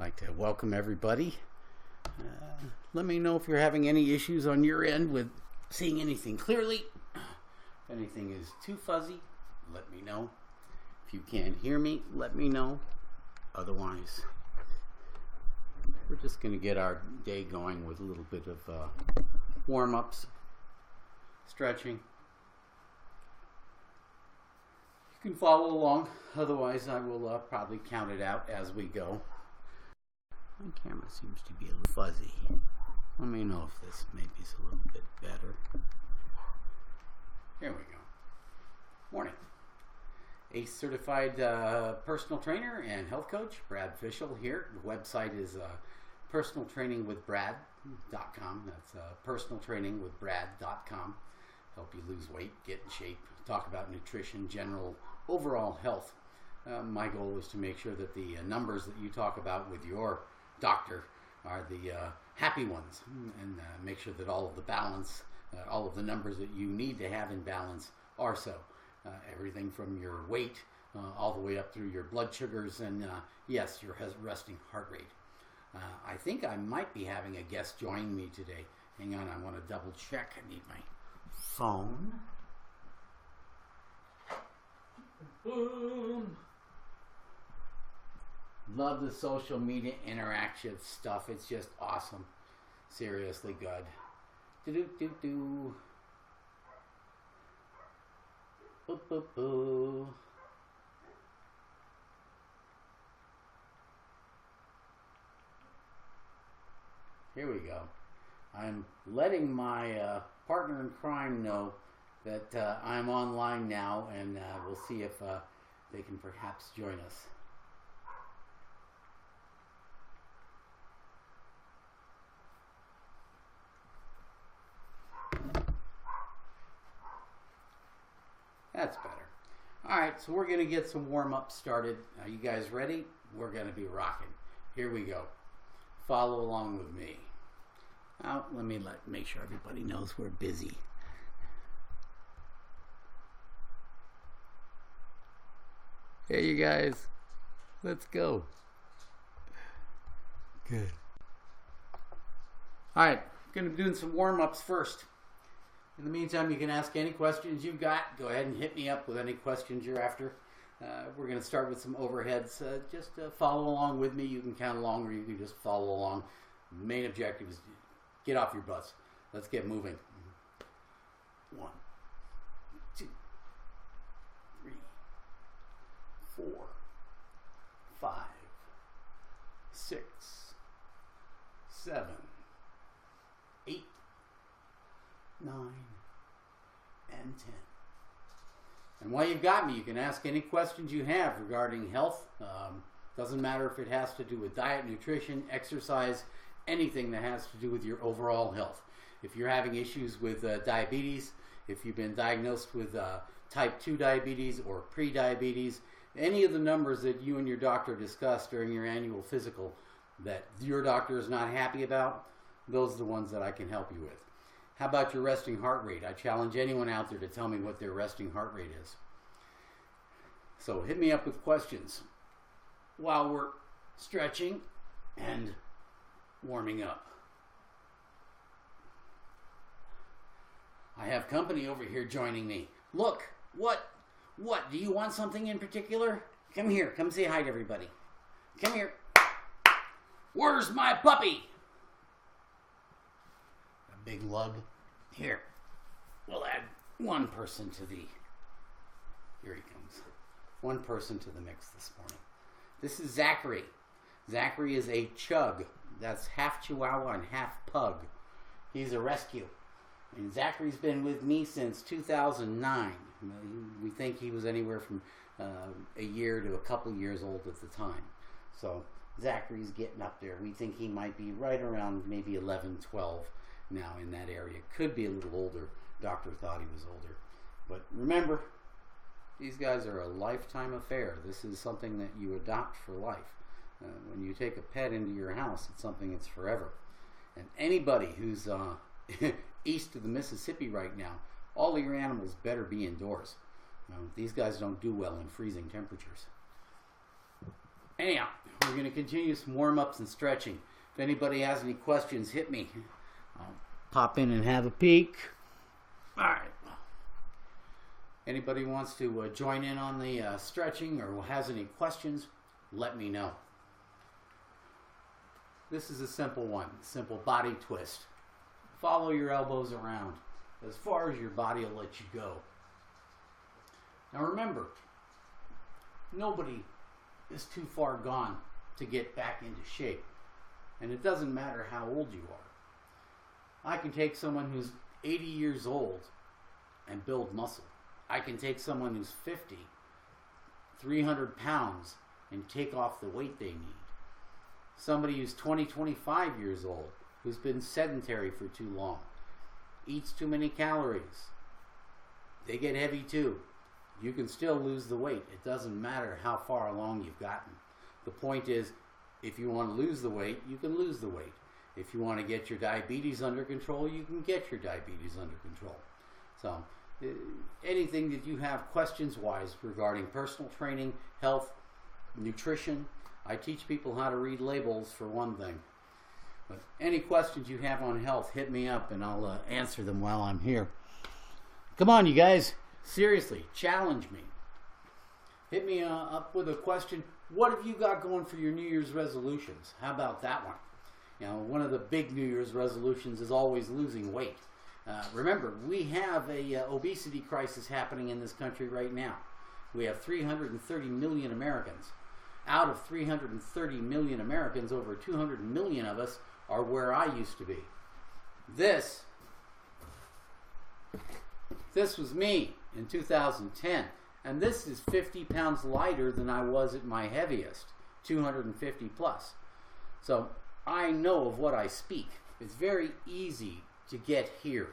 like to welcome everybody. Let me know if you're having any issues on your end with seeing anything clearly. If anything is too fuzzy, let me know. If you can't hear me, let me know. Otherwise, we're just going to get our day going with a little bit of warm-ups, stretching. You can follow along. Otherwise, I will probably count it out as we go. My camera seems to be a little fuzzy. Let me know if this maybe is a little bit better. Here we go. Morning. A certified personal trainer and health coach, Brad Fischel here. The website is personaltrainingwithbrad.com. That's personaltrainingwithbrad.com. Help you lose weight, get in shape, talk about nutrition, general overall health. My goal is to make sure that the numbers that you talk about with your doctor are the happy ones, and make sure that all of the balance, all of the numbers that you need to have in balance are so. Everything from your weight all the way up through your blood sugars and yes, your resting heart rate. I think I might be having a guest join me today. Hang on, I want to double check. I need my phone. Boom. Love the social media interaction stuff. It's just awesome. Seriously good. Do-do-do-do. Boo, boo, boo. Here we go. I'm letting my partner in crime know that I'm online now, and we'll see if they can perhaps join us. That's better. All right, so we're going to get some warm-up started. Are you guys ready? We're going to be rocking. Here we go. Follow along with me. Now, let me make sure everybody knows we're busy. Hey, you guys. Let's go. Good. All right, going to be doing some warm-ups first. In the meantime, you can ask any questions you've got. Go ahead and hit me up with any questions you're after. We're going to start with some overheads. Just follow along with me. You can count along or you can just follow along. The main objective is get off your butts. Let's get moving. 1, 2, 3, 4, 5, 6, 7, 8, 9, and 10. And while you've got me, you can ask any questions you have regarding health. Doesn't matter if it has to do with diet, nutrition, exercise, anything that has to do with your overall health. If you're having issues with diabetes, if you've been diagnosed with type 2 diabetes or pre-diabetes, any of the numbers that you and your doctor discussed during your annual physical that your doctor is not happy about, those are the ones that I can help you with. How about your resting heart rate? I challenge anyone out there to tell me what their resting heart rate is. So hit me up with questions while we're stretching and warming up. I have company over here joining me. Look, what? Do you want something in particular? Come here, come say hi to everybody. Come here. Where's my puppy? Big lug. Here, we'll add one person to the, here he comes, one person to the mix this morning. This is Zachary. Zachary is a chug. That's half Chihuahua and half pug. He's a rescue. And Zachary's been with me since 2009. We think he was anywhere from a year to a couple years old at the time. So Zachary's getting up there. We think he might be right around maybe 11, 12 now in that area. Could be a little older. Doctor thought he was older. But remember, these guys are a lifetime affair. This is something that you adopt for life. When you take a pet into your house, it's something that's forever. And anybody who's east of the Mississippi right now, all of your animals better be indoors. These guys don't do well in freezing temperatures. Anyhow, we're We're going to continue some warm-ups and stretching. If anybody has any questions, hit me. I'll pop in and have a peek. All right. Anybody wants to join in on the stretching or has any questions, let me know. This is a simple one, simple body twist. Follow your elbows around as far as your body will let you go. Now remember, nobody is too far gone to get back into shape. And it doesn't matter how old you are. I can take someone who's 80 years old and build muscle. I can take someone who's 50, 300 pounds, and take off the weight they need. Somebody who's 20, 25 years old, who's been sedentary for too long, eats too many calories. They get heavy too. You can still lose the weight. It doesn't matter how far along you've gotten. The point is, if you want to lose the weight, you can lose the weight. If you want to get your diabetes under control, you can get your diabetes under control. So, anything that you have questions-wise regarding personal training, health, nutrition, I teach people how to read labels for one thing. But any questions you have on health, hit me up and I'll answer them while I'm here. Come on, you guys. Seriously, challenge me. Hit me up with a question. What have you got going for your New Year's resolutions? How about that one? You know, one of the big New Year's resolutions is always losing weight. Remember, we have a obesity crisis happening in this country right now. We have 330 million Americans. Out of 330 million Americans, over 200 million of us are where I used to be. This was me in 2010. And this is 50 pounds lighter than I was at my heaviest, 250 plus. So I know of what I speak. It's very easy to get here.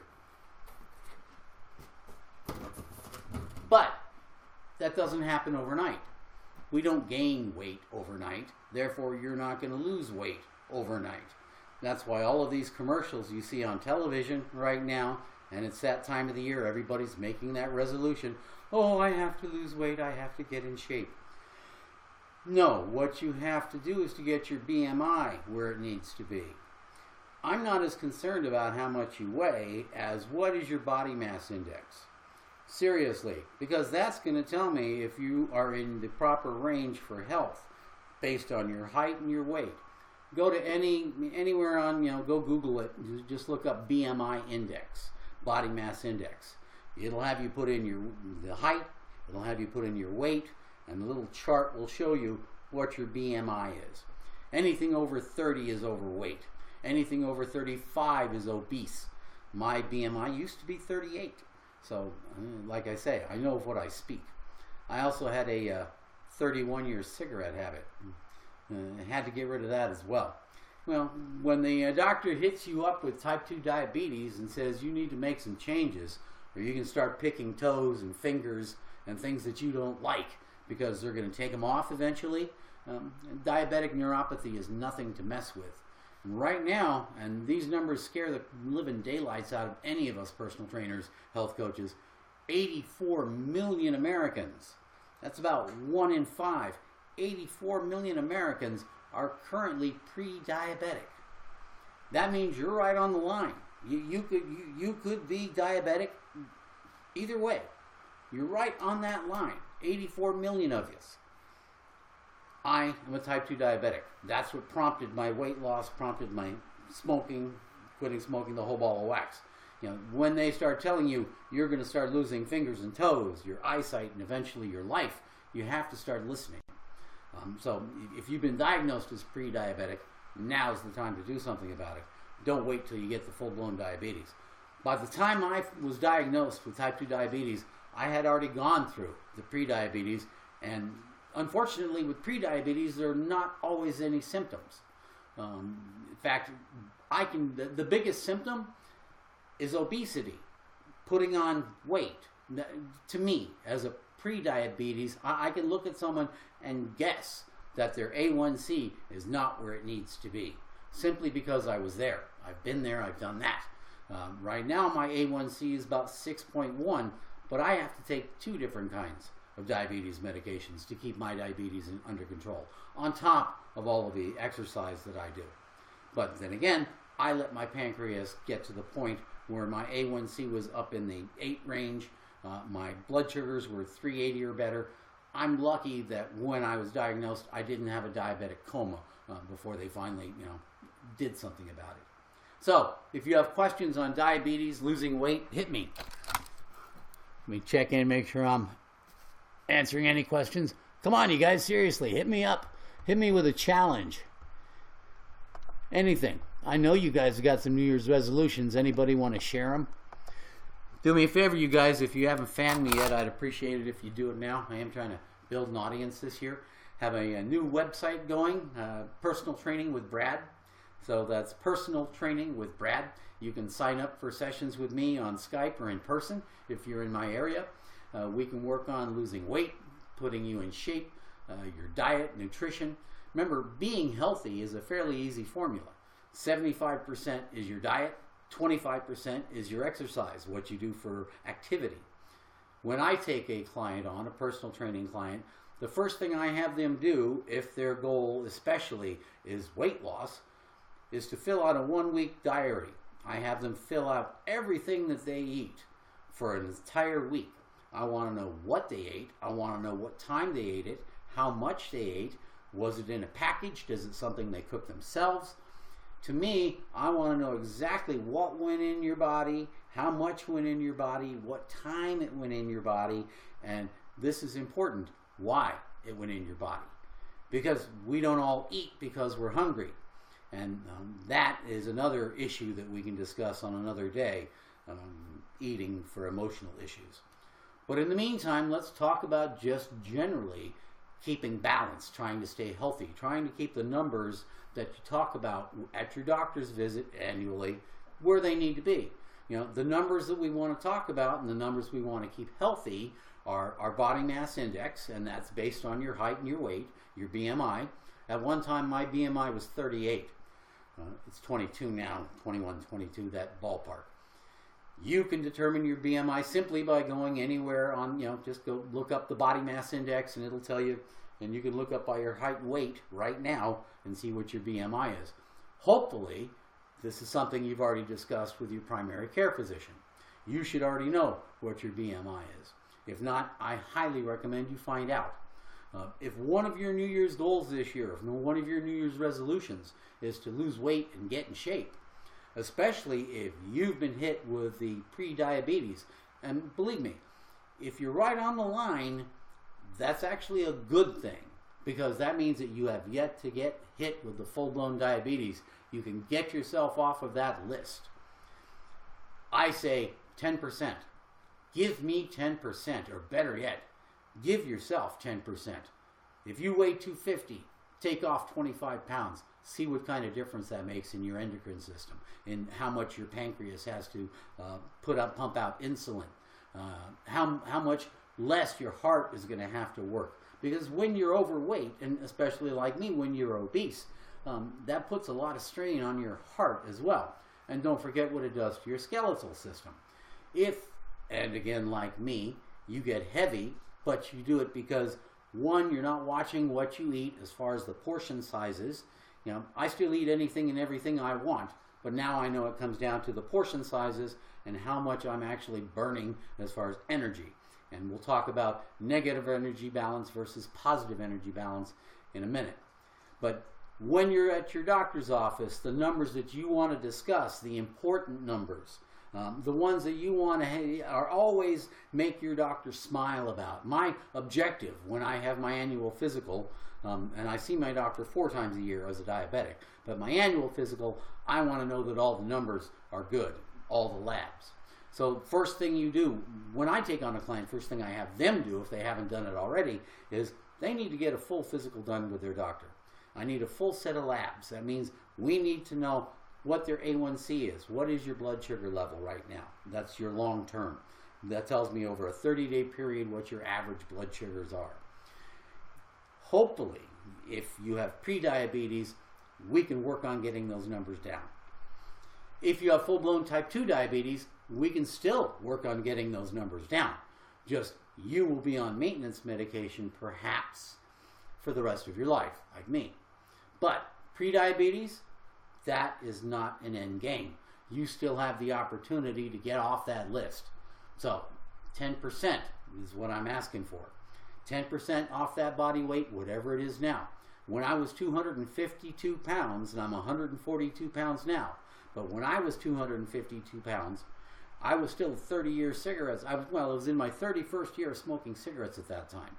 But that doesn't happen overnight. We don't gain weight overnight. Therefore, you're not going to lose weight overnight. That's why all of these commercials you see on television right now, and it's that time of the year, everybody's making that resolution. Oh, I have to lose weight. I have to get in shape. No, what you have to do is to get your BMI where it needs to be. I'm not as concerned about how much you weigh as what is your body mass index. Seriously, because that's going to tell me if you are in the proper range for health based on your height and your weight. Go to anywhere on, go Google it. Just look up BMI index, body mass index. It'll have you put in the height, it'll have you put in your weight, and the little chart will show you what your BMI is. Anything over 30 is overweight. Anything over 35 is obese. My BMI used to be 38. So, like I say, I know of what I speak. I also had a 31-year cigarette habit. I had to get rid of that as well. Well, when the doctor hits you up with type 2 diabetes and says you need to make some changes, or you can start picking toes and fingers and things that you don't like because they're going to take them off eventually, diabetic neuropathy is nothing to mess with. And right now, and these numbers scare the living daylights out of any of us personal trainers, health coaches, 84 million Americans, that's about 1 in 5, 84 million Americans are currently pre-diabetic. That means you're right on the line. You could be diabetic either way. You're right on that line. 84 million of you. I am a type 2 diabetic. That's what prompted my weight loss, prompted my smoking, quitting smoking, the whole ball of wax. When they start telling you you're going to start losing fingers and toes, your eyesight, and eventually your life, you have to start listening. So if you've been diagnosed as pre-diabetic, now's the time to do something about it. Don't wait till you get the full-blown diabetes. By the time I was diagnosed with type 2 diabetes, I had already gone through the pre-diabetes, and unfortunately with pre-diabetes there are not always any symptoms. In fact, the biggest symptom is obesity, putting on weight. To me, as a pre-diabetes, I can look at someone and guess that their A1C is not where it needs to be, simply because I was there. I've been there, I've done that. Right now my A1C is about 6.1, but I have to take 2 different kinds of diabetes medications to keep my diabetes under control, on top of all of the exercise that I do. But then again, I let my pancreas get to the point where my A1C was up in the 8 range, my blood sugars were 380 or better. I'm lucky that when I was diagnosed, I didn't have a diabetic coma before they finally, did something about it. So, if you have questions on diabetes, losing weight, hit me. Let me check in, make sure I'm answering any questions. Come on, you guys, seriously, hit me up. Hit me with a challenge. Anything. I know you guys have got some New Year's resolutions. Anybody want to share them? Do me a favor, you guys. If you haven't fanned me yet, I'd appreciate it if you do it now. I am trying to build an audience this year. Have a new website going, Personal Training with Brad. So that's Personal Training with Brad. You can sign up for sessions with me on Skype or in person if you're in my area. We can work on losing weight, putting you in shape, your diet, nutrition. Remember, being healthy is a fairly easy formula. 75% is your diet, 25% is your exercise, what you do for activity. When I take a client on, a personal training client, the first thing I have them do, if their goal especially is weight loss, is to fill out a 1-week diary. I have them fill out everything that they eat for an entire week. I want to know what they ate. I want to know what time they ate it, how much they ate. Was it in a package? Is it something they cook themselves? To me, I want to know exactly what went in your body, how much went in your body, what time it went in your body, and this is important, why it went in your body. Because we don't all eat because we're hungry. And that is another issue that we can discuss on another day, eating for emotional issues. But in the meantime, let's talk about just generally keeping balance, trying to stay healthy, trying to keep the numbers that you talk about at your doctor's visit annually where they need to be. The numbers that we want to talk about and the numbers we want to keep healthy are our body mass index, and that's based on your height and your weight, your BMI. At one time, my BMI was 38. It's 22 now, 21, 22, that ballpark. You can determine your BMI simply by going anywhere on, just go look up the body mass index and it'll tell you, and you can look up by your height and weight right now and see what your BMI is. Hopefully, this is something you've already discussed with your primary care physician. You should already know what your BMI is. If not, I highly recommend you find out. If one of your New Year's goals this year, if one of your New Year's resolutions is to lose weight and get in shape, especially if you've been hit with the pre-diabetes, and believe me, if you're right on the line, that's actually a good thing, because that means that you have yet to get hit with the full-blown diabetes. You can get yourself off of that list. I say 10%. Give me 10%, or better yet, give yourself 10%. If you weigh 250, take off 25 pounds. See what kind of difference that makes in your endocrine system, in how much your pancreas has to pump out insulin, how much less your heart is going to have to work. Because when you're overweight, and especially like me, when you're obese, that puts a lot of strain on your heart as well. And don't forget what it does to your skeletal system. If, and again like me, you get heavy, but you do it because, one, you're not watching what you eat as far as the portion sizes. I still eat anything and everything I want, but now I know it comes down to the portion sizes and how much I'm actually burning as far as energy. And we'll talk about negative energy balance versus positive energy balance in a minute. But when you're at your doctor's office, the numbers that you want to discuss, the important numbers, the ones that you want to are always make your doctor smile about. My objective when I have my annual physical, and I see my doctor 4 times a year as a diabetic, but my annual physical, I want to know that all the numbers are good, all the labs. So first thing you do, when I take on a client, first thing I have them do, if they haven't done it already, is they need to get a full physical done with their doctor. I need a full set of labs. That means we need to know what their A1C is. What is your blood sugar level right now? That's your long term. That tells me over a 30-day period what your average blood sugars are. Hopefully, if you have pre-diabetes, we can work on getting those numbers down. If you have full-blown type 2 diabetes, we can still work on getting those numbers down. Just you will be on maintenance medication perhaps for the rest of your life, like me. But prediabetes, that is not an end game. You still have the opportunity to get off that list. So 10% is what I'm asking for. 10% off that body weight, whatever it is now. When I was 252 pounds, and I'm 142 pounds now, but when I was 252 pounds, I was still 30-year cigarettes. I was in my 31st year of smoking cigarettes at that time.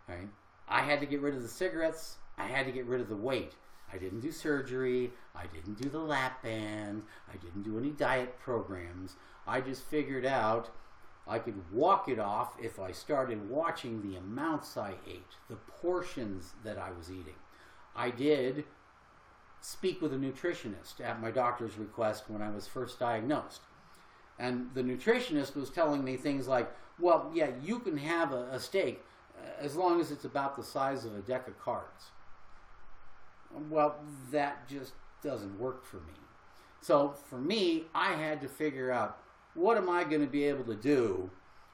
All right? I had to get rid of the cigarettes. I had to get rid of the weight. I didn't do surgery. I didn't do the lap band. I didn't do any diet programs. I just figured out I could walk it off if I started watching the amounts I ate, the portions that I was eating. I did speak with a nutritionist at my doctor's request when I was first diagnosed. And the nutritionist was telling me things like, well, yeah, you can have a steak as long as it's about the size of a deck of cards. Well, that just doesn't work for me. So for me, I had to figure out, what am I going to be able to do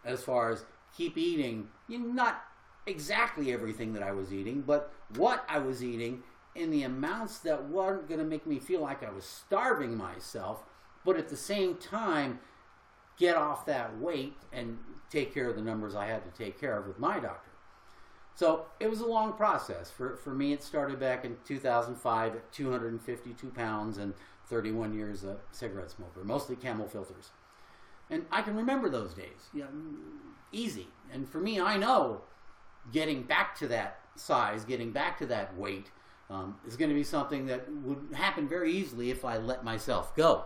as far as keep eating, not exactly everything that I was eating, but what I was eating in the amounts that weren't going to make me feel like I was starving myself, but at the same time, get off that weight and take care of the numbers I had to take care of with my doctor. So it was a long process. For me, it started back in 2005 at 252 pounds and 31 years a cigarette smoker, mostly Camel filters. And I can remember those days, easy. And for me, I know getting back to that size, getting back to that weight is going to be something that would happen very easily if I let myself go.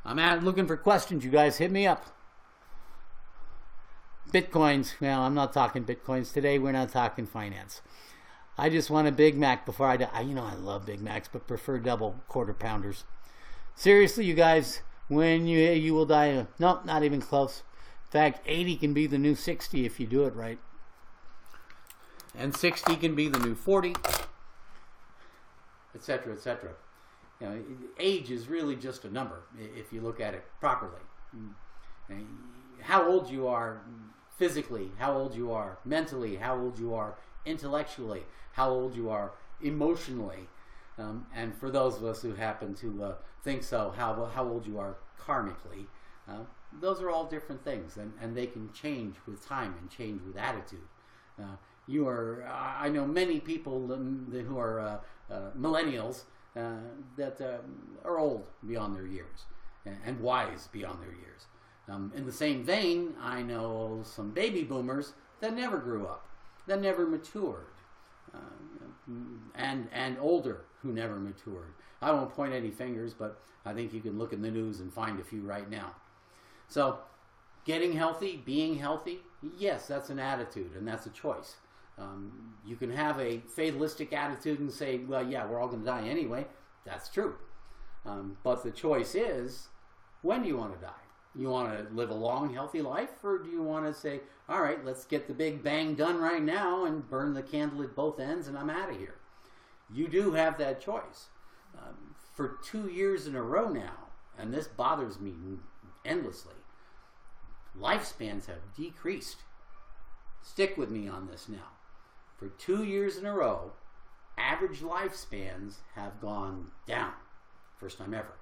I'm looking for questions, you guys. Hit me up. Bitcoins. Well, I'm not talking Bitcoins today. We're not talking finance. I just want a Big Mac before I die. I love Big Macs, but prefer double quarter pounders. Seriously, you guys, when you will die. Nope, not even close. In fact, 80 can be the new 60 if you do it right. And 60 can be the new 40, etc., etc. Age is really just a number if you look at it properly. How old you are physically, how old you are mentally, how old you are intellectually, how old you are emotionally, and for those of us who happen to think so, how old you are karmically. Those are all different things, and they can change with time and change with attitude. I know many people who are millennials that are old beyond their years and wise beyond their years. In the same vein, I know some baby boomers that never grew up, that never matured, and older who never matured. I won't point any fingers, but I think you can look in the news and find a few right now. So, getting healthy, being healthy, yes, that's an attitude and that's a choice. You can have a fatalistic attitude and say, well, yeah, we're all going to die anyway. That's true. But the choice is, when do you want to die? You want to live a long, healthy life, or do you want to say, all right, let's get the big bang done right now and burn the candle at both ends and I'm out of here? You do have that choice. For 2 years in a row now, and this bothers me endlessly, lifespans have decreased. Stick with me on this now. For 2 years in a row, average lifespans have gone down. First time ever.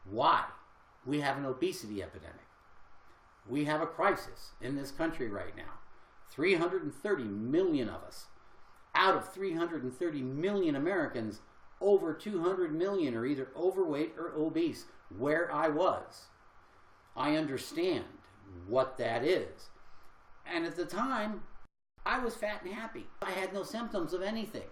Why? We have an obesity epidemic. We have a crisis in this country right now. 330 million of us. Out of 330 million Americans, over 200 million are either overweight or obese, where I was. I understand what that is. And at the time, I was fat and happy. I had no symptoms of anything.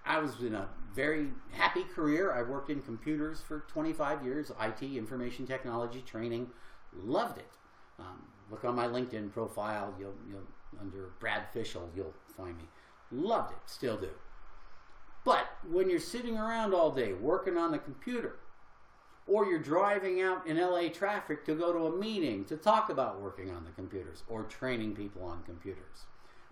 I was in a very happy career. I worked in computers for 25 years, IT, information technology, training. Loved it. Look on my LinkedIn profile. You'll under Brad Fischel, you'll find me. Loved it. Still do. But when you're sitting around all day working on the computer, or you're driving out in LA traffic to go to a meeting to talk about working on the computers or training people on computers,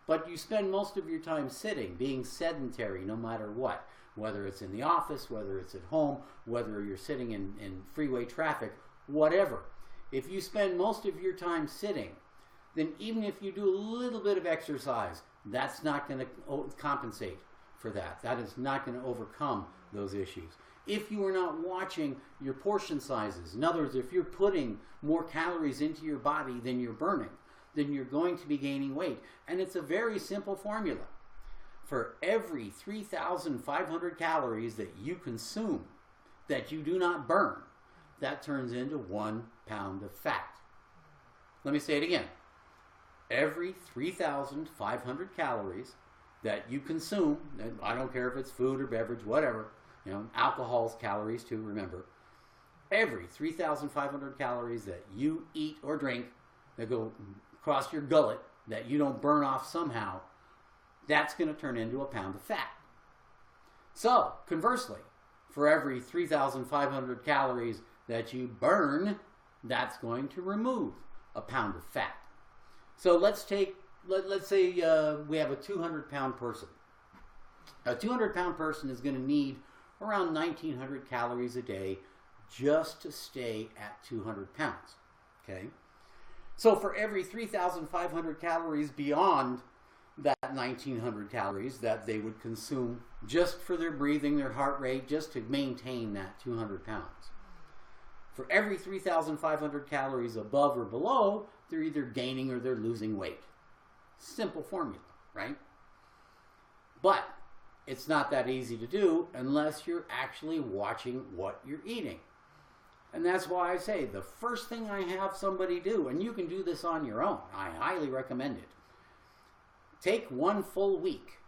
but you spend most of your time sitting, being sedentary no matter what, whether it's in the office, whether it's at home, whether you're sitting in freeway traffic, whatever. If you spend most of your time sitting, then even if you do a little bit of exercise, that's not going to compensate for that. That is not going to overcome those issues. If you are not watching your portion sizes, in other words, if you're putting more calories into your body than you're burning, then you're going to be gaining weight. And it's a very simple formula. For every 3,500 calories that you consume that you do not burn, that turns into 1 pound of fat. Let me say it again. Every 3,500 calories that you consume, and I don't care if it's food or beverage, whatever, alcohol's calories too, remember. Every 3,500 calories that you eat or drink that go across your gullet that you don't burn off somehow, that's going to turn into a pound of fat. So, conversely, for every 3,500 calories that you burn, that's going to remove a pound of fat. So let's say we have a 200-pound person. A 200-pound person is going to need around 1,900 calories a day just to stay at 200 pounds. Okay? So for every 3,500 calories beyond that 1,900 calories that they would consume just for their breathing, their heart rate, just to maintain that 200 pounds. For every 3,500 calories above or below, they're either gaining or they're losing weight. Simple formula, right? But it's not that easy to do unless you're actually watching what you're eating. And that's why I say the first thing I have somebody do, and you can do this on your own, I highly recommend it. Take 1 full week.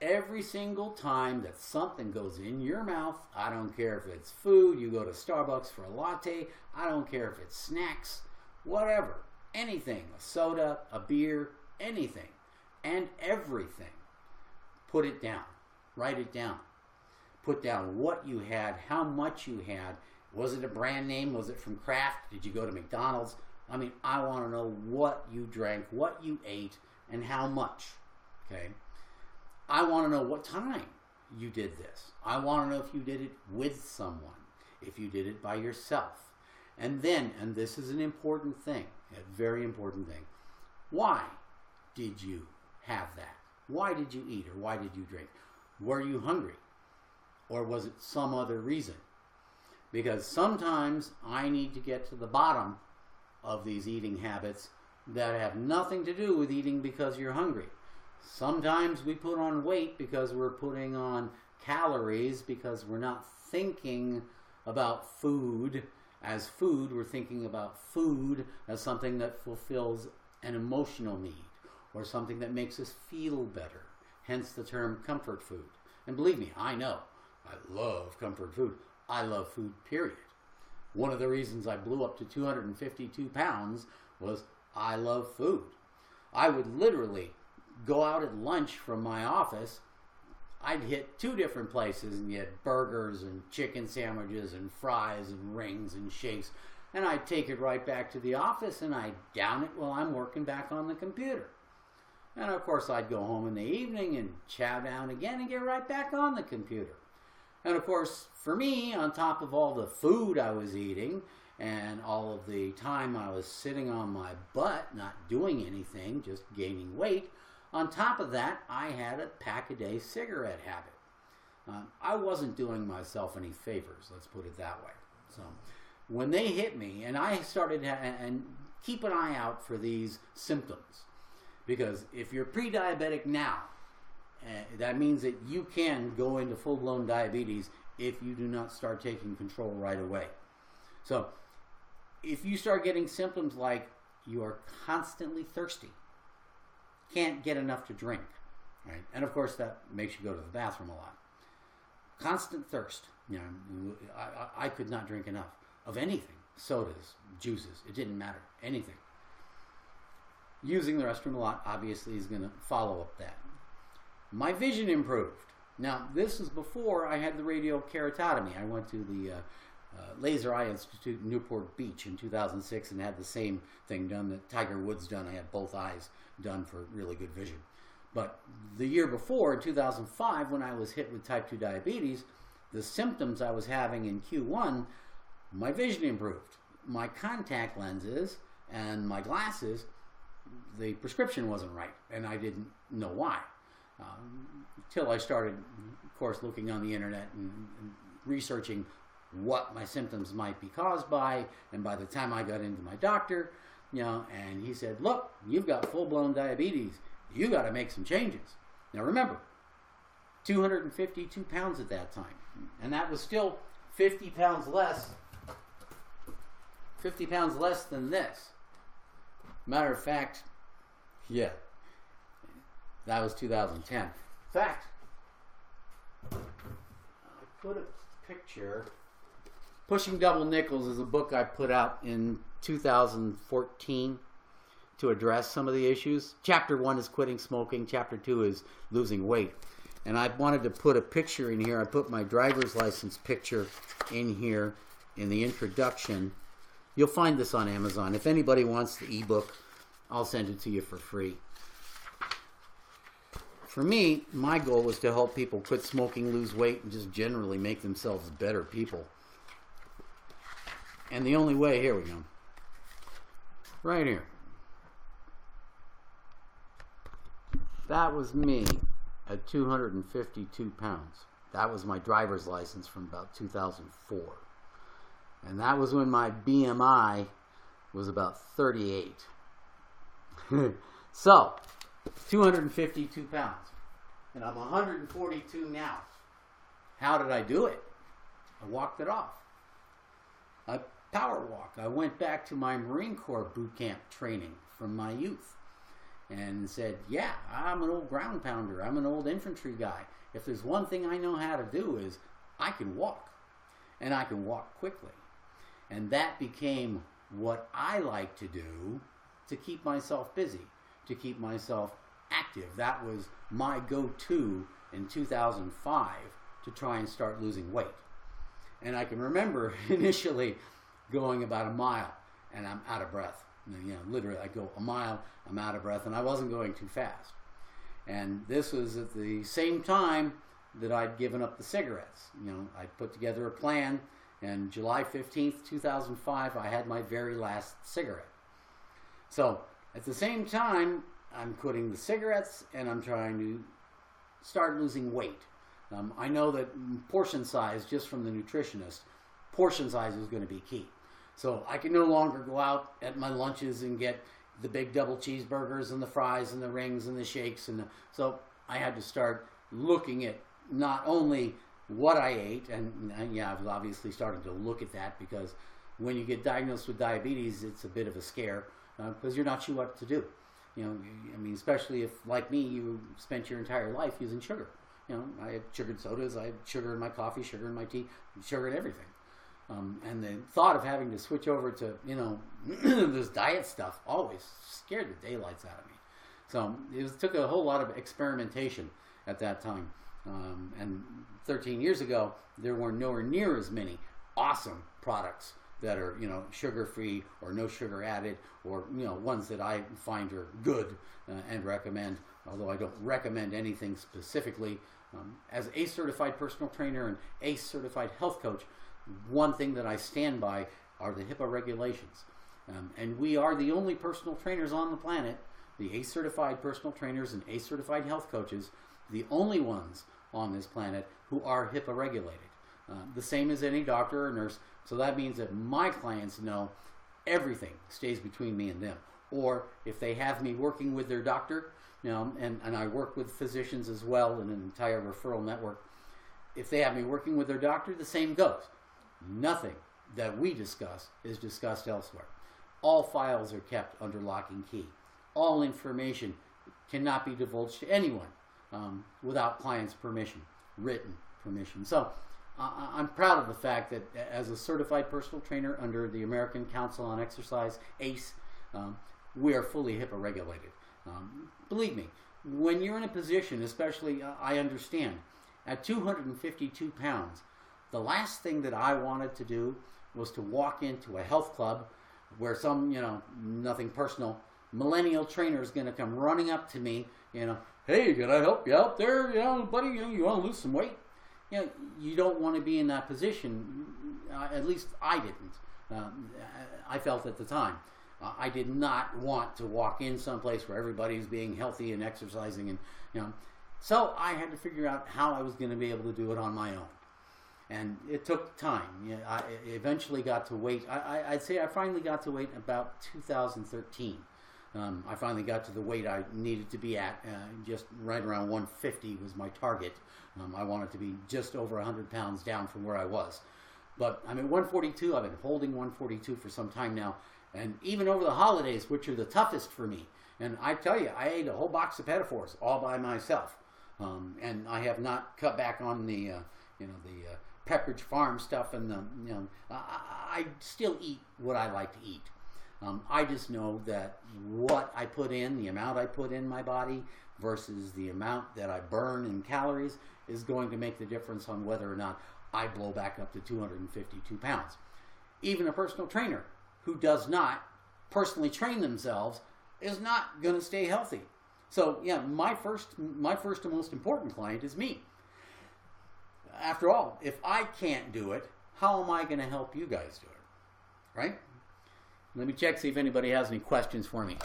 Every single time that something goes in your mouth, I don't care if it's food, you go to Starbucks for a latte, I don't care if it's snacks, whatever, anything, a soda, a beer, anything, and everything. Put it down. Write it down. Put down what you had, how much you had. Was it a brand name? Was it from Kraft? Did you go to McDonald's? I mean, I want to know what you drank, what you ate, and how much. Okay? I want to know what time you did this. I want to know if you did it with someone, if you did it by yourself. And then, and this is an important thing, a very important thing, why did you have that? Why did you eat or why did you drink? Were you hungry? Or was it some other reason? Because sometimes I need to get to the bottom of these eating habits that have nothing to do with eating because you're hungry. Sometimes we put on weight because we're putting on calories because we're not thinking about food as food. We're thinking about food as something that fulfills an emotional need or something that makes us feel better. Hence the term comfort food. And believe me, I know. I love comfort food. I love food, period. One of the reasons I blew up to 252 pounds was I love food. I would literally go out at lunch from my office. I'd hit 2 different places and get burgers and chicken sandwiches and fries and rings and shakes. And I'd take it right back to the office and I'd down it while I'm working back on the computer. And of course I'd go home in the evening and chow down again and get right back on the computer. And of course, for me, on top of all the food I was eating and all of the time I was sitting on my butt, not doing anything, just gaining weight, on top of that, I had a pack-a-day cigarette habit. I wasn't doing myself any favors, let's put it that way. So when they hit me, and I started, and keep an eye out for these symptoms, because if you're pre-diabetic now, that means that you can go into full-blown diabetes if you do not start taking control right away. So if you start getting symptoms like you are constantly thirsty, can't get enough to drink, right? And of course that makes you go to the bathroom a lot. Constant thirst. I could not drink enough of anything. Sodas, juices, it didn't matter. Anything. Using the restroom a lot obviously is going to follow up that. My vision improved. Now, this is before I had the radial keratotomy. I went to the Laser Eye Institute in Newport Beach in 2006 and had the same thing done that Tiger Woods done. I had both eyes done for really good vision. But the year before, in 2005, when I was hit with type 2 diabetes, the symptoms I was having in Q1, my vision improved. My contact lenses And my glasses, the prescription wasn't right, and I didn't know why. Till I started, of course, looking on the internet and researching what my symptoms might be caused by. And by the time I got into my doctor, and he said, look, you've got full-blown diabetes. You got to make some changes. Now remember, 252 pounds at that time. And that was still 50 pounds less than this. Matter of fact, yeah, that was 2010. In fact, I put a picture. Pushing Double Nickels is a book I put out in 2014 to address some of the issues. Chapter 1 is quitting smoking. Chapter 2 is losing weight. And I wanted to put a picture in here. I put my driver's license picture in here in the introduction. You'll find this on Amazon. If anybody wants the ebook, I'll send it to you for free. For me, my goal was to help people quit smoking, lose weight, and just generally make themselves better people. And the only way, here we go, right here. That was me at 252 pounds. That was my driver's license from about 2004. And that was when my BMI was about 38. So, 252 pounds. And I'm 142 now. How did I do it? I walked it off. I power walk. I went back to my Marine Corps boot camp training from my youth and said, yeah, I'm an old ground pounder. I'm an old infantry guy. If there's one thing I know how to do is I can walk. And I can walk quickly. And that became what I like to do to keep myself busy, to keep myself active. That was my go-to in 2005 to try and start losing weight. And I can remember initially going about a mile and I'm out of breath. Literally I go a mile, I'm out of breath, and I wasn't going too fast. And this was at the same time that I'd given up the cigarettes. I put together a plan, and July 15th, 2005, I had my very last cigarette. So at the same time, I'm quitting the cigarettes and I'm trying to start losing weight. I know that portion size, just from the nutritionist, portion size is going to be key. So I can no longer go out at my lunches and get the big double cheeseburgers and the fries and the rings and the shakes. So I had to start looking at not only what I ate, and yeah, I was obviously starting to look at that, because when you get diagnosed with diabetes, it's a bit of a scare, because you're not sure what to do. Especially if, like me, you spent your entire life using sugar. I had sugared sodas, I had sugar in my coffee, sugar in my tea, sugar in everything. And the thought of having to switch over to, this diet stuff always scared the daylights out of me. So it took a whole lot of experimentation at that time. And 13 years ago, there were nowhere near as many awesome products that are, sugar-free or no sugar added, or, ones that I find are good and recommend, although I don't recommend anything specifically. As a certified personal trainer and a certified health coach, one thing that I stand by are the HIPAA regulations. And we are the only personal trainers on the planet, the ACE certified personal trainers and ACE certified health coaches, the only ones on this planet who are HIPAA regulated. The same as any doctor or nurse. So that means that my clients know everything stays between me and them. Or if they have me working with their doctor, and I work with physicians as well in an entire referral network, if they have me working with their doctor, the same goes. Nothing that we discuss is discussed elsewhere. All files are kept under lock and key. All information cannot be divulged to anyone without client's permission, written permission. So I'm proud of the fact that as a certified personal trainer under the American Council on Exercise, ACE, we are fully HIPAA regulated. Believe me, when you're in a position, especially I understand, at 252 pounds, the last thing that I wanted to do was to walk into a health club where some, nothing personal, millennial trainer is going to come running up to me, hey, can I help you out there, buddy, you want to lose some weight? You don't want to be in that position. At least I didn't. I felt at the time. I did not want to walk in someplace where everybody's being healthy and exercising, and so I had to figure out how I was going to be able to do it on my own. And it took time. I eventually got to weight. I'd say I finally got to weight about 2013. I finally got to the weight I needed to be at. Just right around 150 was my target. I wanted to be just over 100 pounds down from where I was. But I'm at 142. I've been holding 142 for some time now. And even over the holidays, which are the toughest for me. And I tell you, I ate a whole box of Pettifors all by myself. And I have not cut back on the Pepperidge Farm stuff, and I still eat what I like to eat. I just know that what I put in, the amount I put in my body versus the amount that I burn in calories is going to make the difference on whether or not I blow back up to 252 pounds. Even a personal trainer who does not personally train themselves is not going to stay healthy. So yeah, my first and most important client is me. After all, if I can't do it, how am I going to help you guys do it? Right? Let me check, see if anybody has any questions for me.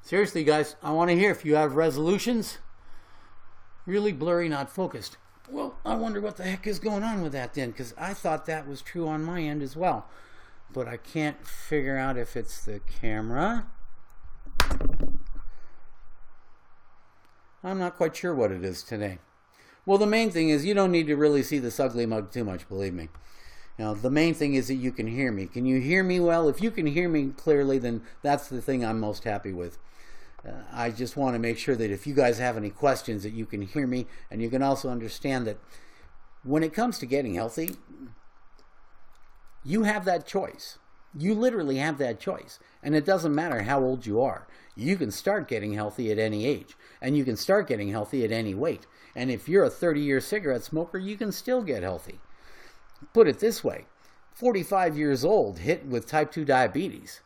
Seriously, guys, I want to hear if you have resolutions. Really blurry, not focused. Well, I wonder what the heck is going on with that then, because I thought that was true on my end as well. But I can't figure out if it's the camera. I'm not quite sure what it is today. Well, the main thing is you don't need to really see this ugly mug too much, believe me. The main thing is that you can hear me. Can you hear me well? If you can hear me clearly, then that's the thing I'm most happy with. I just want to make sure that if you guys have any questions, that you can hear me, and you can also understand that when it comes to getting healthy, you have that choice. You literally have that choice. And it doesn't matter how old you are. You can start getting healthy at any age. And you can start getting healthy at any weight. And if you're a 30-year cigarette smoker, you can still get healthy. Put it this way. 45 years old, hit with type 2 diabetes.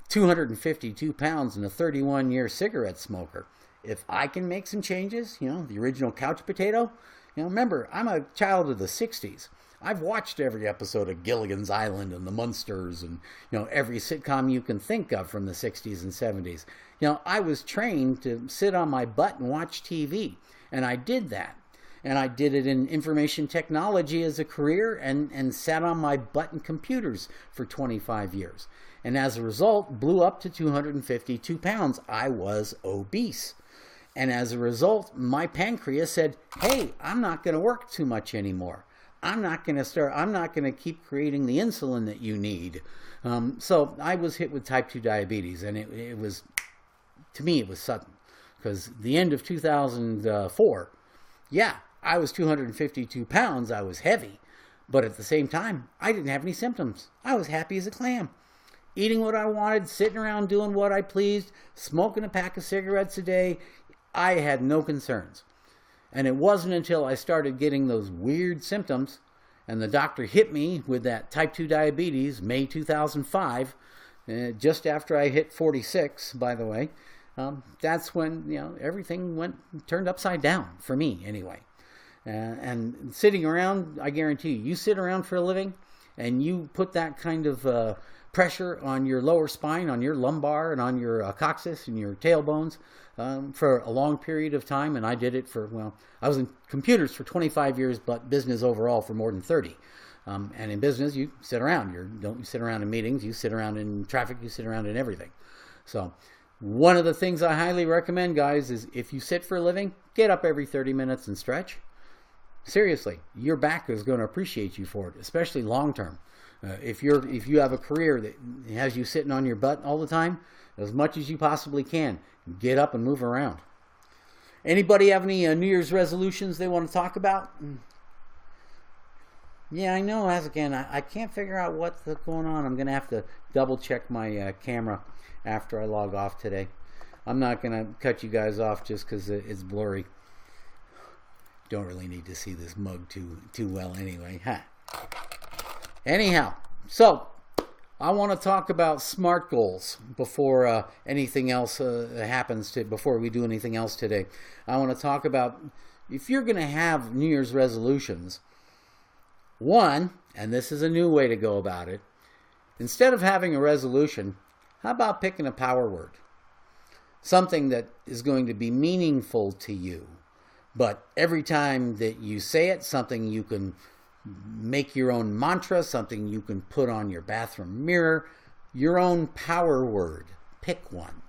252 pounds and a 31-year cigarette smoker. If I can make some changes, the original couch potato. Remember, I'm a child of the 60s. I've watched every episode of Gilligan's Island and The Munsters and, every sitcom you can think of from the 60s and 70s. I was trained to sit on my butt and watch TV, and I did that. And I did it in information technology as a career and sat on my butt in computers for 25 years. And as a result, blew up to 252 pounds. I was obese. And as a result, my pancreas said, hey, I'm not going to work too much anymore. I'm not going to keep creating the insulin that you need. So I was hit with type 2 diabetes, and it was, to me, it was sudden. Because the end of 2004, yeah, I was 252 pounds. I was heavy. But at the same time, I didn't have any symptoms. I was happy as a clam. Eating what I wanted, sitting around doing what I pleased, smoking a pack of cigarettes a day. I had no concerns. And it wasn't until I started getting those weird symptoms and the doctor hit me with that type 2 diabetes, May 2005, just after I hit 46, by the way. That's when, everything turned upside down, for me anyway. And sitting around, I guarantee you sit around for a living and you put that kind of pressure on your lower spine, on your lumbar, and on your coccyx and your tailbones for a long period of time. And I did it for, I was in computers for 25 years, but business overall for more than 30. And in business, you sit around. You don't sit around in meetings. You sit around in traffic. You sit around in everything. So one of the things I highly recommend, guys, is if you sit for a living, get up every 30 minutes and stretch. Seriously, your back is going to appreciate you for it, especially long term. If you have a career that has you sitting on your butt all the time, as much as you possibly can, get up and move around. Anybody have any New Year's resolutions they want to talk about? Yeah, I know, again, I can't figure out what's going on. I'm going to have to double check my camera after I log off today. I'm not going to cut you guys off just because it's blurry. Don't really need to see this mug too well anyway. Huh? Anyhow, so I want to talk about SMART goals before anything else happens. Before we do anything else today, I want to talk about if you're going to have New Year's resolutions. One, and this is a new way to go about it, instead of having a resolution, How about picking a power word? Something that is going to be meaningful to you, but every time that you say it, something you can make your own mantra, something you can put on your bathroom mirror, your own power word. Pick one.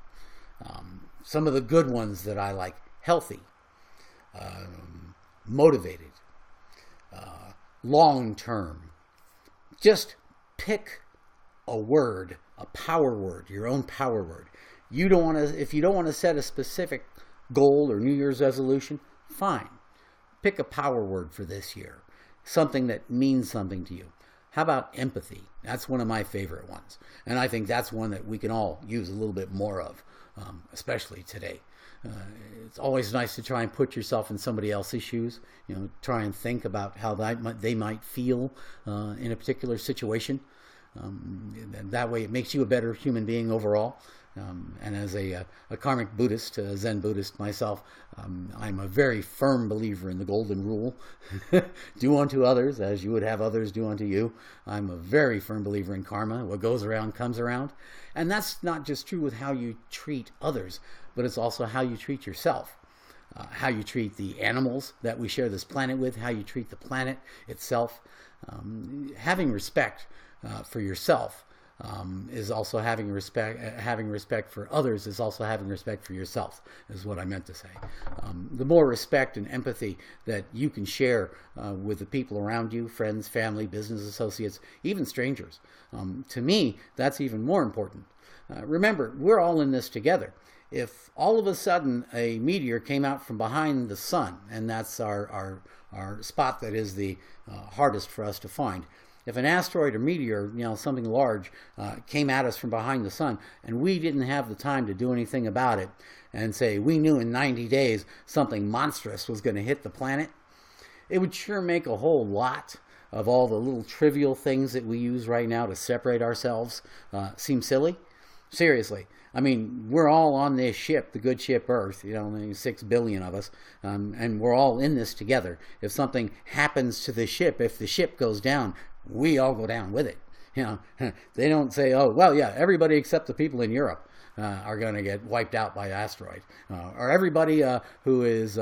Some of the good ones that I like: healthy, motivated, long-term. Just pick a word, a power word, your own power word. You don't want to, if you don't want to set a specific goal or New Year's resolution, fine. Pick a power word for this year, something that means something to you. How about empathy? That's one of my favorite ones. And I think that's one that we can all use a little bit more of, especially today. It's always nice to try and put yourself in somebody else's shoes, try and think about how they might feel in a particular situation. That way it makes you a better human being overall. And as a karmic Buddhist, a Zen Buddhist myself, I'm a very firm believer in the golden rule. Do unto others as you would have others do unto you. I'm a very firm believer in karma. What goes around comes around. And that's not just true with how you treat others, but it's also how you treat yourself. How you treat the animals that we share this planet with, how you treat the planet itself. Having respect for yourself is also having respect for others is also having respect for yourself, is what I meant to say. The more respect and empathy that you can share with the people around you, friends, family, business associates, even strangers, to me, that's even more important. Remember, we're all in this together. If all of a sudden a meteor came out from behind the sun, and that's our spot that is the hardest for us to find, if an asteroid or meteor, something large, came at us from behind the sun, and we didn't have the time to do anything about it, and say we knew in 90 days something monstrous was going to hit the planet, it would sure make a whole lot of all the little trivial things that we use right now to separate ourselves seem silly. Seriously. I mean, we're all on this ship, the good ship Earth, 6 billion of us, and we're all in this together. If something happens to the ship, if the ship goes down, we all go down with it. They don't say, oh, well, yeah, everybody except the people in Europe are going to get wiped out by asteroid, or everybody who is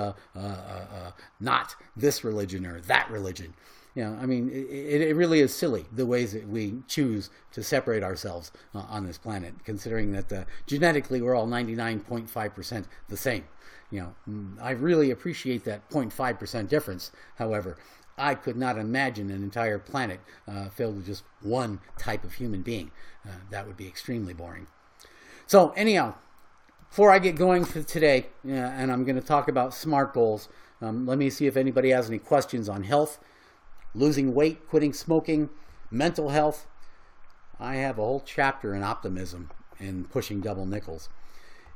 not this religion or that religion. It really is silly the ways that we choose to separate ourselves on this planet, considering that genetically we're all 99.5% the same. I really appreciate that 0.5% difference. However, I could not imagine an entire planet filled with just one type of human being. That would be extremely boring. So anyhow, before I get going for today, and I'm going to talk about SMART goals, let me see if anybody has any questions on health, losing weight, quitting smoking, mental health. I have a whole chapter in optimism in Pushing Double Nickels.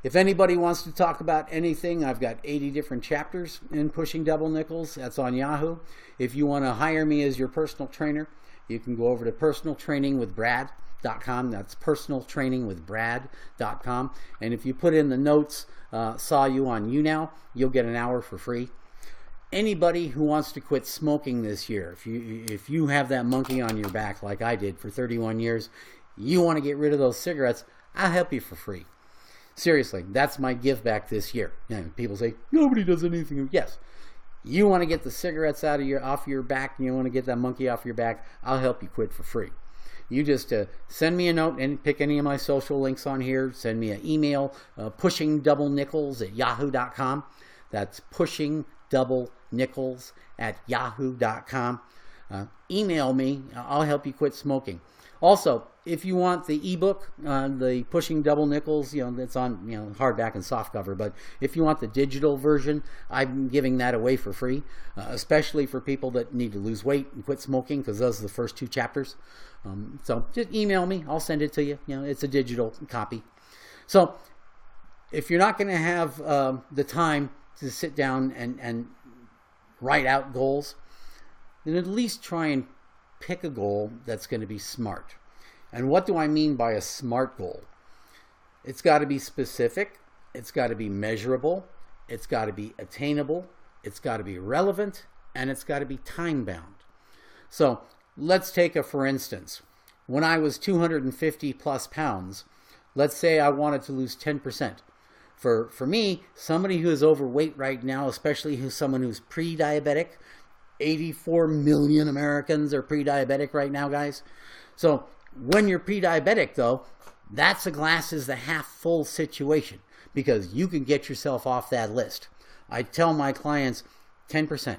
If anybody wants to talk about anything, I've got 80 different chapters in Pushing Double Nickels. That's on Yahoo. If you want to hire me as your personal trainer, you can go over to personaltrainingwithbrad.com. That's personaltrainingwithbrad.com. And if you put in the notes, saw you on YouNow, you'll get an hour for free. Anybody who wants to quit smoking this year, if you have that monkey on your back like I did for 31 years, you want to get rid of those cigarettes, I'll help you for free. Seriously, that's my give back this year. People say, nobody does anything. Yes. You want to get the cigarettes off your back, and you want to get that monkey off your back, I'll help you quit for free. You just send me a note and pick any of my social links on here. Send me an email, pushingdoublenickels@yahoo.com. That's pushingdoublenickels@yahoo.com. Email me. I'll help you quit smoking. Also, if you want the ebook, the Pushing Double Nickels, it's on hardback and softcover. But if you want the digital version, I'm giving that away for free, especially for people that need to lose weight and quit smoking, because those are the first 2 chapters. So just email me. I'll send it to you. It's a digital copy. So if you're not going to have the time to sit down and write out goals, then at least try and pick a goal that's going to be smart. And what do I mean by a SMART goal? It's got to be specific, it's got to be measurable, it's got to be attainable, it's got to be relevant, and it's got to be time bound. So let's take for instance, when I was 250 plus pounds, Let's say I wanted to lose 10%. For me, somebody who is overweight right now, especially someone who's pre-diabetic, 84 million Americans are pre-diabetic right now, guys. So when you're pre-diabetic, though, that's a glass is the half full situation, because you can get yourself off that list. I tell my clients 10%.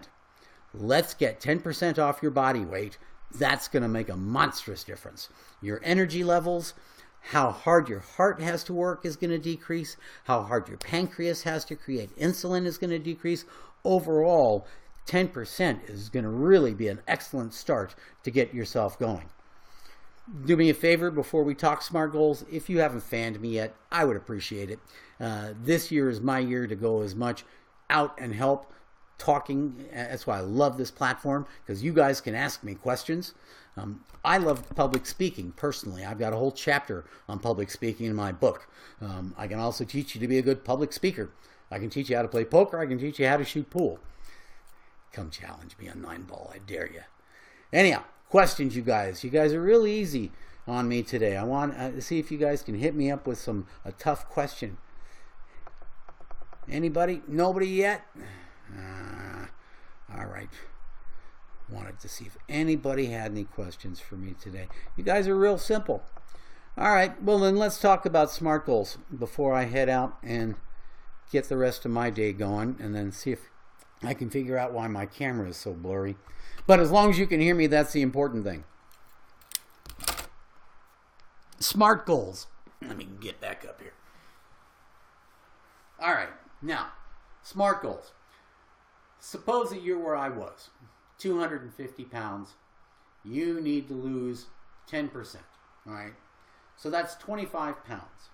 Let's get 10% off your body weight. That's going to make a monstrous difference. Your energy levels, how hard your heart has to work is going to decrease. How hard your pancreas has to create insulin is going to decrease. Overall, 10% is going to really be an excellent start to get yourself going. Do me a favor before we talk SMART goals. If you haven't fanned me yet, I would appreciate it. This year is my year to go as much out and help talking. That's why I love this platform, because you guys can ask me questions. I love public speaking personally. I've got a whole chapter on public speaking in my book. I can also teach you to be a good public speaker. I can teach you how to play poker. I can teach you how to shoot pool. Come challenge me on 9-ball. I dare you. Anyhow, questions, you guys. You guys are really easy on me today. I want to see if you guys can hit me up with a tough question. Anybody? Nobody yet? All right. Wanted to see if anybody had any questions for me today. You guys are real simple. All right. Well, then let's talk about SMART goals before I head out and get the rest of my day going, and then see if I can figure out why my camera is so blurry. But as long as you can hear me, that's the important thing. SMART goals. Let me get back up here. All right. Now, SMART goals. Suppose that you're where I was, 250 pounds. You need to lose 10%. All right. So that's 25 pounds.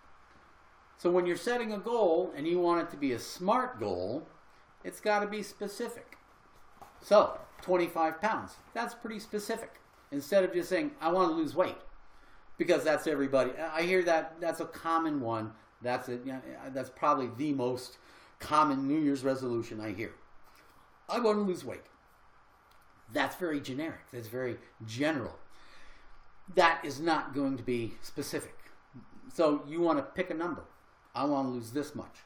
So when you're setting a goal and you want it to be a SMART goal, it's got to be specific. So 25 pounds, that's pretty specific. Instead of just saying, I want to lose weight, because that's everybody. I hear that's a common one. That's probably the most common New Year's resolution I hear. I want to lose weight. That's very generic. That's very general. That is not going to be specific. So you want to pick a number. I want to lose this much.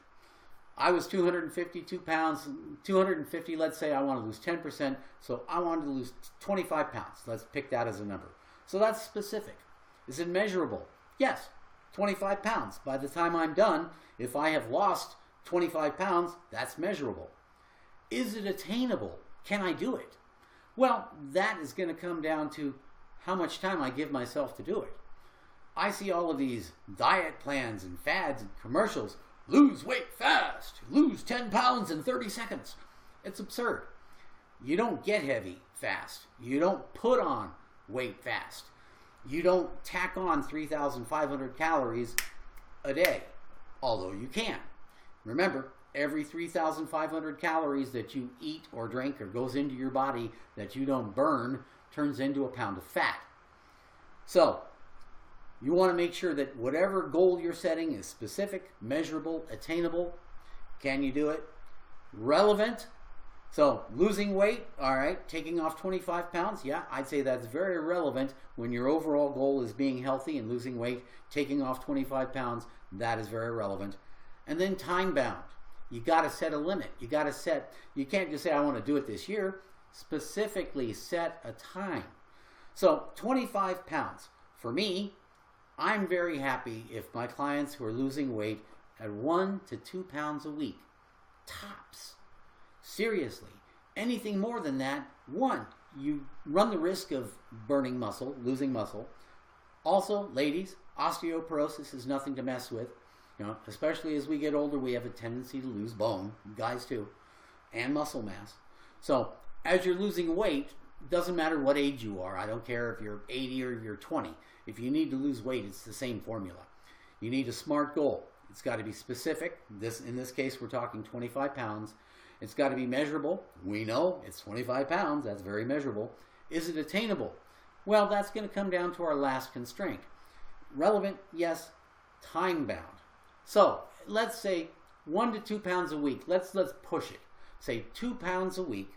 I was 252 pounds, 250, let's say I want to lose 10%, so I wanted to lose 25 pounds. Let's pick that as a number. So that's specific. Is it measurable? Yes, 25 pounds. By the time I'm done, if I have lost 25 pounds, that's measurable. Is it attainable? Can I do it? Well, that is going to come down to how much time I give myself to do it. I see all of these diet plans and fads and commercials. Lose weight fast. Lose 10 pounds in 30 seconds. It's absurd. You don't get heavy fast. You don't put on weight fast. You don't tack on 3,500 calories a day, although you can. Remember, every 3,500 calories that you eat or drink or goes into your body that you don't burn turns into a pound of fat. So, you want to make sure that whatever goal you're setting is specific, measurable, attainable. Can you do it? Relevant. So losing weight, all right, taking off 25 pounds, yeah, I'd say that's very relevant when your overall goal is being healthy and losing weight. Taking off 25 pounds, that is very relevant. And then time bound. You got to set a limit. You can't just say, I want to do it this year. Specifically set a time. So 25 pounds. For me, I'm very happy if my clients who are losing weight at 1 to 2 pounds a week. Tops. Seriously. Anything more than that, one, you run the risk of burning muscle, losing muscle. Also, ladies, osteoporosis is nothing to mess with. Especially as we get older, we have a tendency to lose bone, guys too, and muscle mass. So as you're losing weight, it doesn't matter what age you are. I don't care if you're 80 or you're 20. If you need to lose weight, it's the same formula. You need a SMART goal. It's got to be specific. In this case, we're talking 25 pounds. It's got to be measurable. We know it's 25 pounds. That's very measurable. Is it attainable? Well, that's going to come down to our last constraint. Relevant, yes. Time bound. So let's say 1 to 2 pounds a week. Let's push it. Say 2 pounds a week,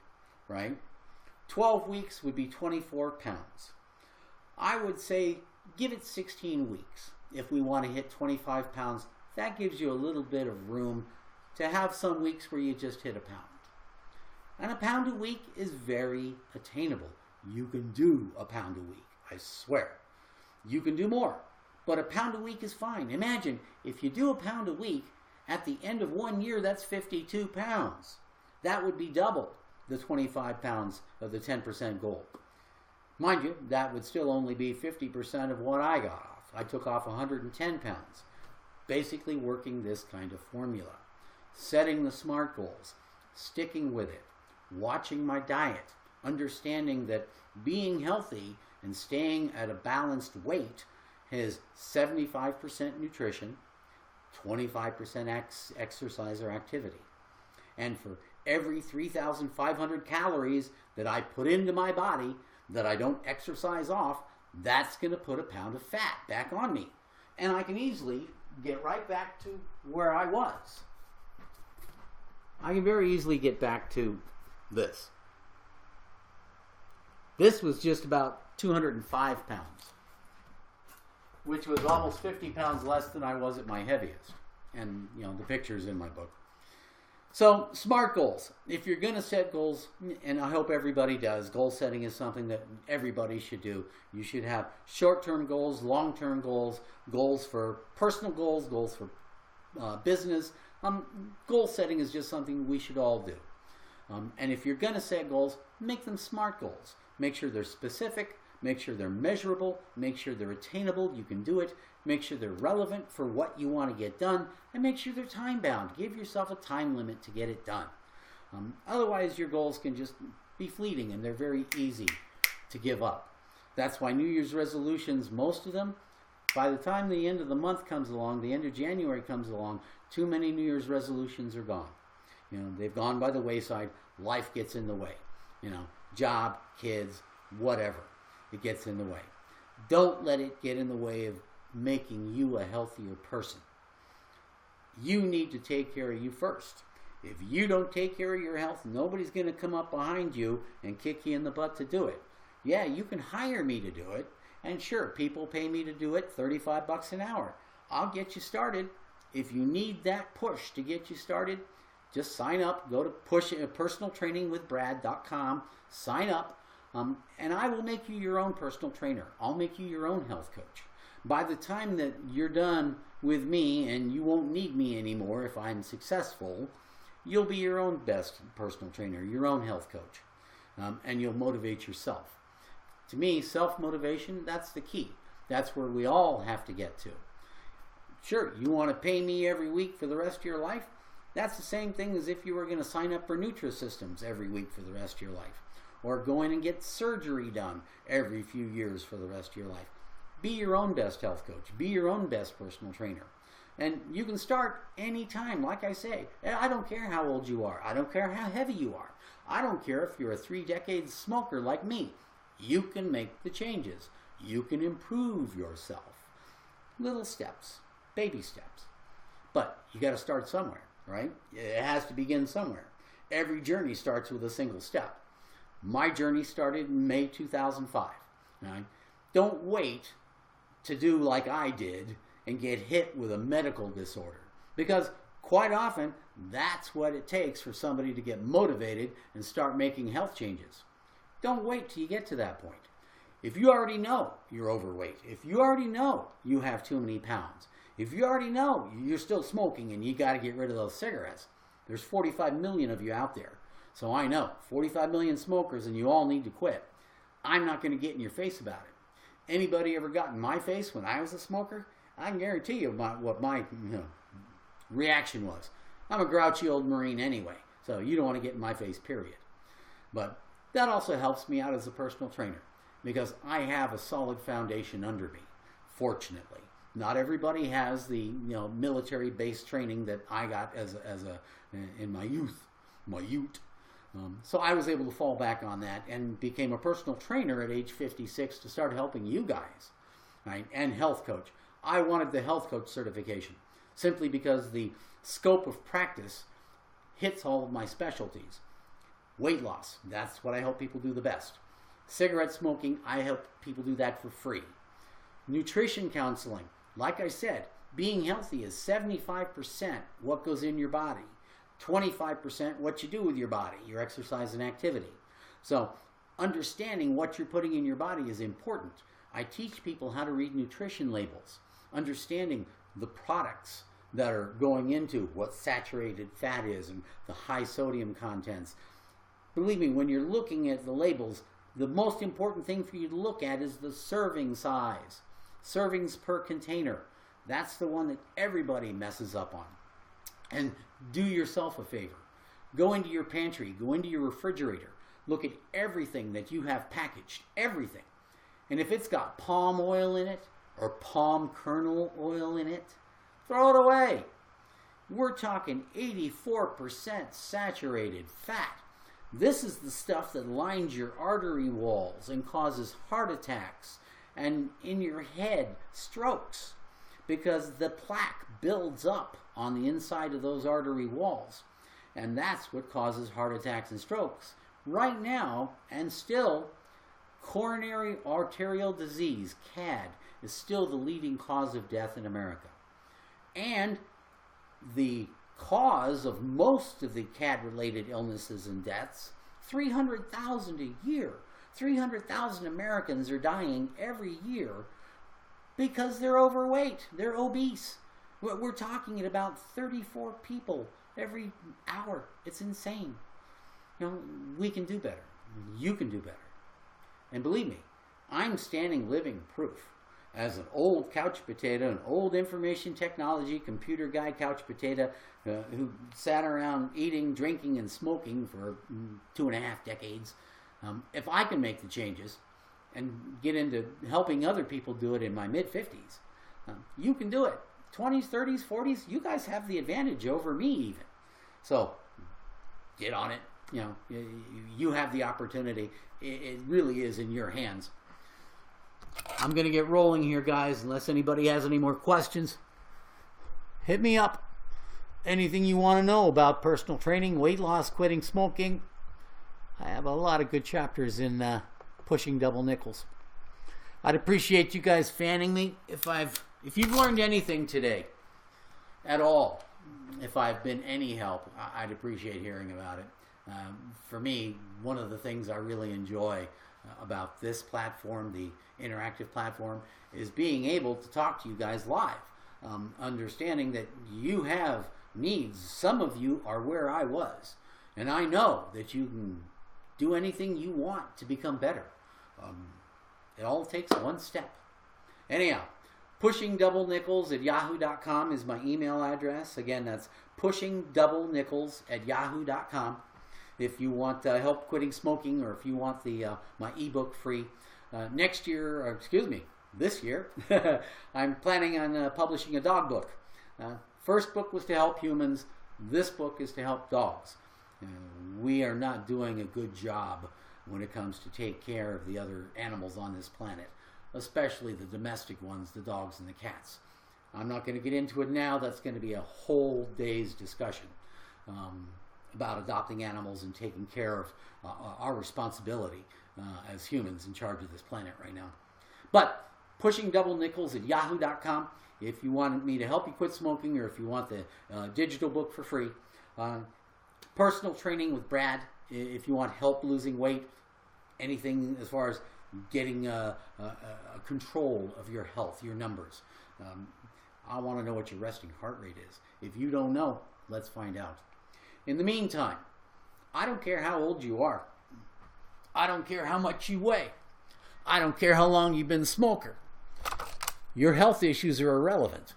right? 12 weeks would be 24 pounds. I would say give it 16 weeks. if we want to hit 25 pounds, that gives you a little bit of room to have some weeks where you just hit a pound. And a pound a week is very attainable. You can do a pound a week, I swear. You can do more, but a pound a week is fine. Imagine if you do a pound a week, at the end of 1 year, that's 52 pounds. That would be double the 25 pounds of the 10% goal. Mind you, that would still only be 50% of what I got off. I took off 110 pounds. Basically working this kind of formula. Setting the SMART goals, sticking with it, watching my diet, understanding that being healthy and staying at a balanced weight has 75% nutrition, 25% exercise or activity. And for every 3,500 calories that I put into my body that I don't exercise off, that's going to put a pound of fat back on me. And I can easily get right back to where I was. I can very easily get back to this. This was just about 205 pounds, which was almost 50 pounds less than I was at my heaviest. And, you know, the picture's in my book. So, SMART goals. If you're going to set goals, and I hope everybody does, goal setting is something that everybody should do. You should have short-term goals, long-term goals, goals for personal goals, goals for business. Goal setting is just something we should all do. And if you're going to set goals, make them SMART goals. Make sure they're specific, make sure they're measurable, make sure they're attainable, you can do it, make sure they're relevant for what you want to get done, and make sure they're time-bound. Give yourself a time limit to get it done. Otherwise, your goals can just be fleeting, and they're very easy to give up. That's why New Year's resolutions, most of them, by the time the end of the month comes along, the end of January comes along, too many New Year's resolutions are gone. You know, they've gone by the wayside. Life gets in the way. You know, job, kids, whatever. It gets in the way. Don't let it get in the way of making you a healthier person. You need to take care of you first. If you don't take care of your health, nobody's going to come up behind you and kick you in the butt to do it. Yeah, you can hire me to do it. And sure, people pay me to do it, $35 an hour. I'll get you started. If you need that push to get you started, just sign up. Go to personaltrainingwithbrad.com. Sign up. And I will make you your own personal trainer. I'll make you your own health coach. By the time that you're done with me and you won't need me anymore if I'm successful, you'll be your own best personal trainer, your own health coach. And you'll motivate yourself. To me, self-motivation, that's the key. That's where we all have to get to. Sure, you want to pay me every week for the rest of your life? That's the same thing as if you were going to sign up for Nutrisystems every week for the rest of your life. Or go in and get surgery done every few years for the rest of your life. Be your own best health coach. Be your own best personal trainer. And you can start anytime, like I say. I don't care how old you are. I don't care how heavy you are. I don't care if you're a 3-decade smoker like me. You can make the changes. You can improve yourself. Little steps, baby steps. But you got to start somewhere, right? It has to begin somewhere. Every journey starts with a single step. My journey started in May 2005. Right? Don't wait to do like I did and get hit with a medical disorder. Because quite often, that's what it takes for somebody to get motivated and start making health changes. Don't wait till you get to that point. If you already know you're overweight, if you already know you have too many pounds, if you already know you're still smoking and you got to get rid of those cigarettes, there's 45 million of you out there. So I know, 45 million smokers and you all need to quit. I'm not going to get in your face about it. Anybody ever got in my face when I was a smoker? I can guarantee you what my reaction was. I'm a grouchy old Marine anyway, so you don't want to get in my face, period. But that also helps me out as a personal trainer because I have a solid foundation under me, fortunately. Not everybody has the military-based training that I got in my youth, so I was able to fall back on that and became a personal trainer at age 56 to start helping you guys, right? And health coach. I wanted the health coach certification simply because the scope of practice hits all of my specialties. Weight loss, that's what I help people do the best. Cigarette smoking, I help people do that for free. Nutrition counseling, like I said, being healthy is 75% what goes in your body, 25% what you do with your body, your exercise and activity. So understanding what you're putting in your body is important. I teach people how to read nutrition labels, understanding the products that are going into what saturated fat is and the high sodium contents. Believe me, when you're looking at the labels, the most important thing for you to look at is the serving size. Servings per container. That's the one that everybody messes up on. And do yourself a favor. Go into your pantry, go into your refrigerator, look at everything that you have packaged, everything. And if it's got palm oil in it or palm kernel oil in it, throw it away. We're talking 84% saturated fat. This is the stuff that lines your artery walls and causes heart attacks and in your head strokes, because the plaque builds up on the inside of those artery walls. And that's what causes heart attacks and strokes. Right now, and still, coronary arterial disease, CAD, is still the leading cause of death in America. And the cause of most of the CAD-related illnesses and deaths, 300,000 a year. 300,000 Americans are dying every year because they're overweight, they're obese. We're talking at about 34 people every hour. It's insane. You know, we can do better. You can do better. And believe me, I'm standing living proof. As an old couch potato, an old information technology computer guy couch potato who sat around eating, drinking, and smoking for 2.5 decades, if I can make the changes and get into helping other people do it in my mid-50s, you can do it. 20s, 30s, 40s, you guys have the advantage over me even. So get on it. You know, you have the opportunity. It really is in your hands. I'm going to get rolling here, guys, unless anybody has any more questions. Hit me up. Anything you want to know about personal training, weight loss, quitting smoking. I have a lot of good chapters in Pushing Double Nickels. I'd appreciate you guys fanning me. If you've learned anything today at all, if I've been any help, I'd appreciate hearing about it. For me, one of the things I really enjoy about this platform, the interactive platform, is being able to talk to you guys live. Understanding that you have needs. Some of you are where I was. And I know that you can do anything you want to become better. It all takes one step. Anyhow, pushingdoublenickels@yahoo.com is my email address. Again, that's pushingdoublenickels@yahoo.com. If you want help quitting smoking, or if you want the my ebook free, this year, I'm planning on publishing a dog book. First book was to help humans. This book is to help dogs. We are not doing a good job when it comes to take care of the other animals on this planet, especially the domestic ones, the dogs and the cats. I'm not going to get into it now. That's going to be a whole day's discussion about adopting animals and taking care of our responsibility as humans in charge of this planet right now. But pushingdoublenickels@yahoo.com if you want me to help you quit smoking, or if you want the digital book for free. Personal training with Brad if you want help losing weight, anything as far as getting a control of your health, your numbers. I want to know what your resting heart rate is. If you don't know, let's find out. In the meantime, I don't care how old you are. I don't care how much you weigh. I don't care how long you've been a smoker. Your health issues are irrelevant.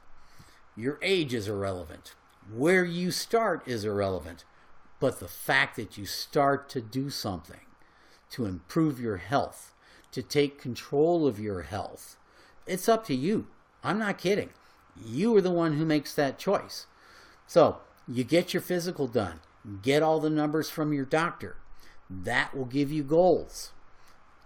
Your age is irrelevant. Where you start is irrelevant. But the fact that you start to do something to improve your health, to take control of your health, it's up to you. I'm not kidding. You are the one who makes that choice. So you get your physical done. Get all the numbers from your doctor. That will give you goals.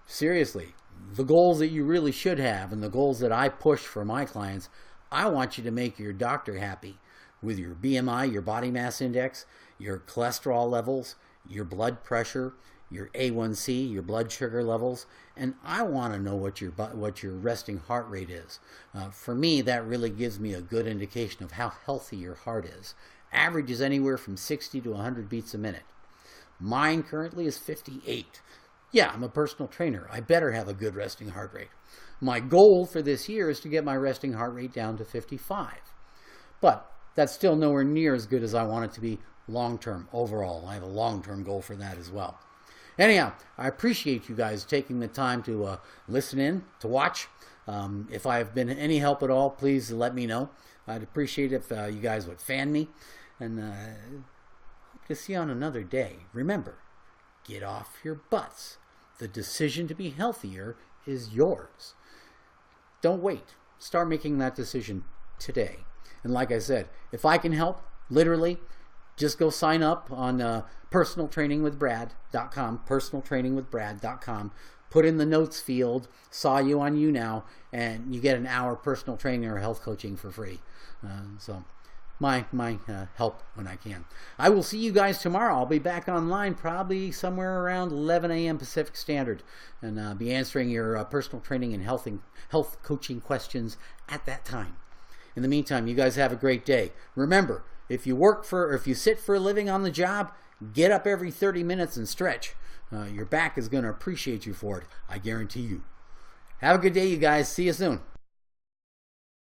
Seriously, the goals that you really should have, and the goals that I push for my clients, I want you to make your doctor happy with your BMI, your body mass index, your cholesterol levels, your blood pressure, your A1C, your blood sugar levels, and I want to know what your resting heart rate is. For me, that really gives me a good indication of how healthy your heart is. Average is anywhere from 60 to 100 beats a minute. Mine currently is 58. Yeah, I'm a personal trainer. I better have a good resting heart rate. My goal for this year is to get my resting heart rate down to 55. But that's still nowhere near as good as I want it to be long-term overall. I have a long-term goal for that as well. Anyhow, I appreciate you guys taking the time to listen in, to watch. If I've been any help at all, please let me know. I'd appreciate it if you guys would fan me. And hope to see you on another day. Remember, get off your butts. The decision to be healthier is yours. Don't wait. Start making that decision today. And like I said, if I can help, literally, just go sign up on personaltrainingwithbrad.com, personaltrainingwithbrad.com. Put in the notes field, saw you on YouNow, and you get an hour personal training or health coaching for free. So my help when I can. I will see you guys tomorrow. I'll be back online probably somewhere around 11 a.m. Pacific Standard, and be answering your personal training and health coaching questions at that time. In the meantime, you guys have a great day. Remember, if you sit for a living on the job, get up every 30 minutes and stretch. Your back is going to appreciate you for it. I guarantee you. Have a good day, you guys. See you soon.